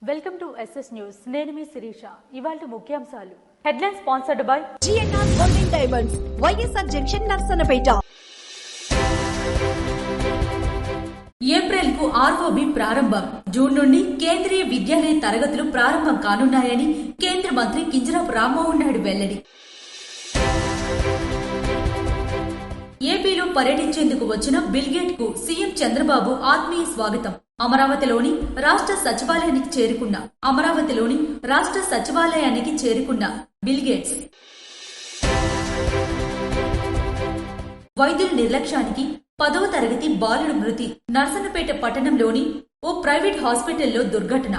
Welcome to SS news. నేను మీ శిరీష. ఇవాళ ముఖ్యాంశాలు. Headline sponsored by GNR golden diamonds, YSR junction, Narasannapeta. April కు ఆర్ఓబి ప్రారంభం. జూన్ నుండి కేంద్రీయ విద్యాలయ తరగతులు ప్రారంభం కానున్నాయని కేంద్ర మంత్రి కింజరాపు రామ్మోహన్ నాయుడు వెల్లడి. ఏపీలో పర్యటించేందుకు వచ్చిన బిల్గేట్ కు సీఎం చంద్రబాబు ఆత్మీయ స్వాగతం. అమరావతిలోని రాష్ట్ర సచివాలయానికి చేరుకున్న బిల్గేట్స్ వైద్యుల నిర్లక్ష్యానికి 10వ తరగతి బాలుడు మృతి. నర్సన్నపేట పట్టణంలోని ఓ ప్రైవేట్ హాస్పిటల్లో దుర్ఘటన.